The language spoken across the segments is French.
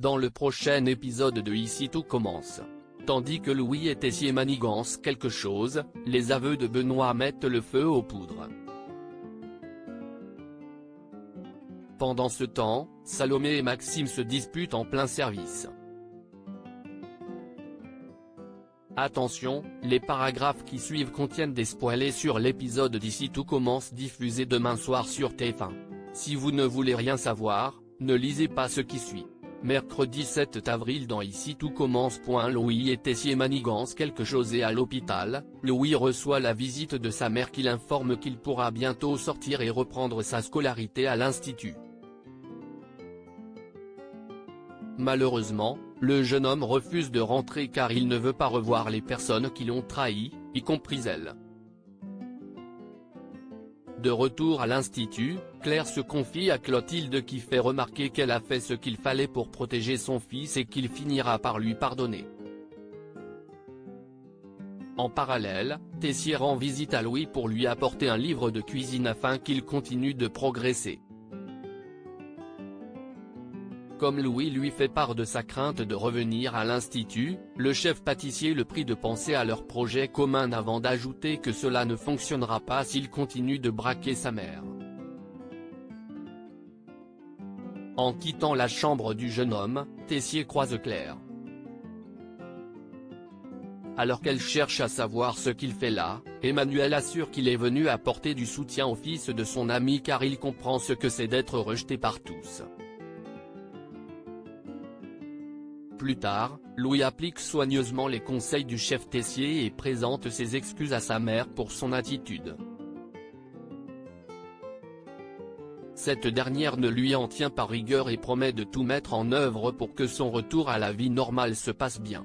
dans le prochain épisode de Ici tout commence. Tandis que Louis et Tessier manigancent quelque chose, les aveux de Benoît mettent le feu aux poudres. Pendant ce temps, Salomé et Maxime se disputent en plein service. Attention, les paragraphes qui suivent contiennent des spoilers sur l'épisode d'Ici tout commence diffusé demain soir sur TF1. Si vous ne voulez rien savoir, ne lisez pas ce qui suit. Mercredi 7 avril dans Ici tout commence. Louis et Tessier manigancent quelque chose et à l'hôpital, Louis reçoit la visite de sa mère qui l'informe qu'il pourra bientôt sortir et reprendre sa scolarité à l'institut. Malheureusement, le jeune homme refuse de rentrer car il ne veut pas revoir les personnes qui l'ont trahi, y compris elle. De retour à l'institut, Claire se confie à Clotilde qui fait remarquer qu'elle a fait ce qu'il fallait pour protéger son fils et qu'il finira par lui pardonner. En parallèle, Tessier rend visite à Louis pour lui apporter un livre de cuisine afin qu'il continue de progresser. Comme Louis lui fait part de sa crainte de revenir à l'institut, le chef pâtissier le prie de penser à leur projet commun avant d'ajouter que cela ne fonctionnera pas s'il continue de braquer sa mère. En quittant la chambre du jeune homme, Tessier croise Claire. Alors qu'elle cherche à savoir ce qu'il fait là, Emmanuel assure qu'il est venu apporter du soutien au fils de son ami car il comprend ce que c'est d'être rejeté par tous. Plus tard, Louis applique soigneusement les conseils du chef Tessier et présente ses excuses à sa mère pour son attitude. Cette dernière ne lui en tient pas rigueur et promet de tout mettre en œuvre pour que son retour à la vie normale se passe bien.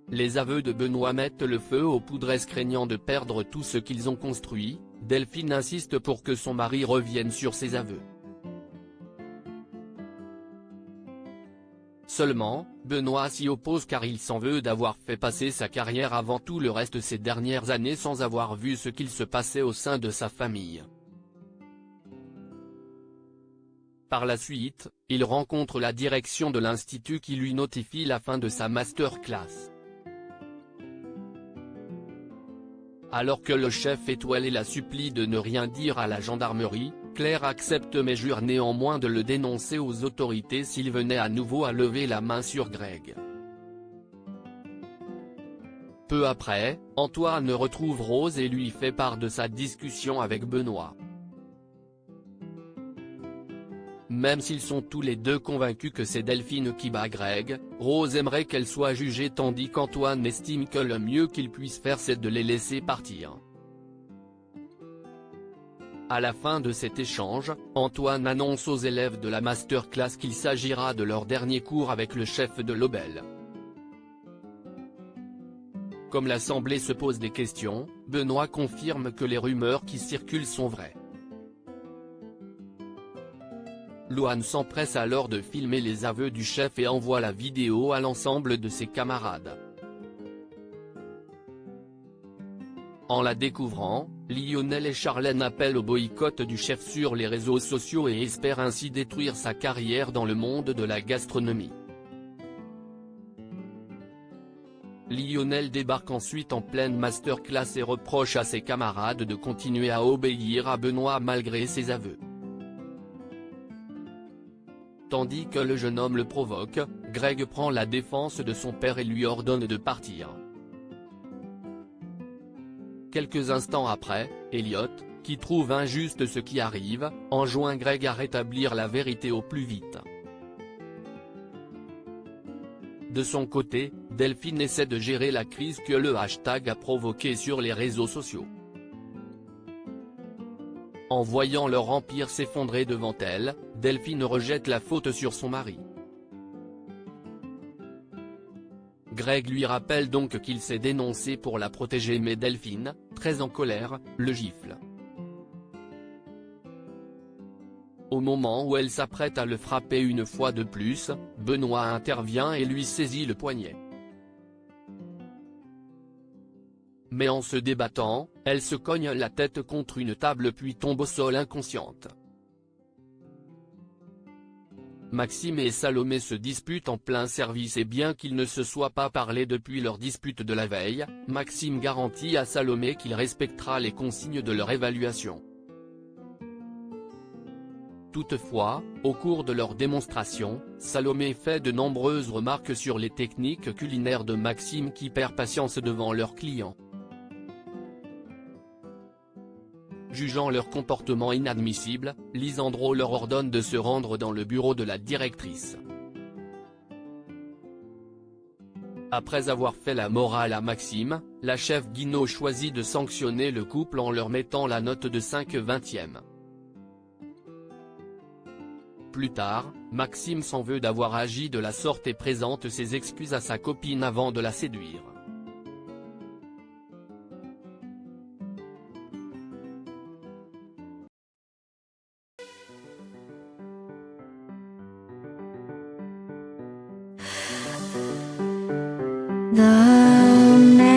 Les aveux de Benoît mettent le feu aux poudres. Craignant de perdre tout ce qu'ils ont construit, Delphine insiste pour que son mari revienne sur ses aveux. Seulement, Benoît s'y oppose car il s'en veut d'avoir fait passer sa carrière avant tout le reste ces dernières années sans avoir vu ce qu'il se passait au sein de sa famille. Par la suite, il rencontre la direction de l'institut qui lui notifie la fin de sa masterclass. Alors que le chef étoilé la supplie de ne rien dire à la gendarmerie, Claire accepte mais jure néanmoins de le dénoncer aux autorités s'il venait à nouveau à lever la main sur Greg. Peu après, Antoine retrouve Rose et lui fait part de sa discussion avec Benoît. Même s'ils sont tous les deux convaincus que c'est Delphine qui bat Greg, Rose aimerait qu'elle soit jugée tandis qu'Antoine estime que le mieux qu'il puisse faire c'est de les laisser partir. À la fin de cet échange, Antoine annonce aux élèves de la masterclass qu'il s'agira de leur dernier cours avec le chef de l'Obel. Comme l'assemblée se pose des questions, Benoît confirme que les rumeurs qui circulent sont vraies. Louane s'empresse alors de filmer les aveux du chef et envoie la vidéo à l'ensemble de ses camarades. En la découvrant, Lionel et Charlène appellent au boycott du chef sur les réseaux sociaux et espèrent ainsi détruire sa carrière dans le monde de la gastronomie. Lionel débarque ensuite en pleine masterclass et reproche à ses camarades de continuer à obéir à Benoît malgré ses aveux. Tandis que le jeune homme le provoque, Greg prend la défense de son père et lui ordonne de partir. Quelques instants après, Elliot, qui trouve injuste ce qui arrive, enjoint Greg à rétablir la vérité au plus vite. De son côté, Delphine essaie de gérer la crise que le hashtag a provoquée sur les réseaux sociaux. En voyant leur empire s'effondrer devant elle, Delphine rejette la faute sur son mari. Greg lui rappelle donc qu'il s'est dénoncé pour la protéger mais Delphine, très en colère, le gifle. Au moment où elle s'apprête à le frapper une fois de plus, Benoît intervient et lui saisit le poignet. Mais en se débattant, elle se cogne la tête contre une table puis tombe au sol inconsciente. Maxime et Salomé se disputent en plein service et bien qu'ils ne se soient pas parlé depuis leur dispute de la veille, Maxime garantit à Salomé qu'il respectera les consignes de leur évaluation. Toutefois, au cours de leur démonstration, Salomé fait de nombreuses remarques sur les techniques culinaires de Maxime qui perd patience devant leurs clients. Jugeant leur comportement inadmissible, Lisandro leur ordonne de se rendre dans le bureau de la directrice. Après avoir fait la morale à Maxime, la chef Guinaud choisit de sanctionner le couple en leur mettant la note de 5/20. Plus tard, Maxime s'en veut d'avoir agi de la sorte et présente ses excuses à sa copine avant de la séduire. The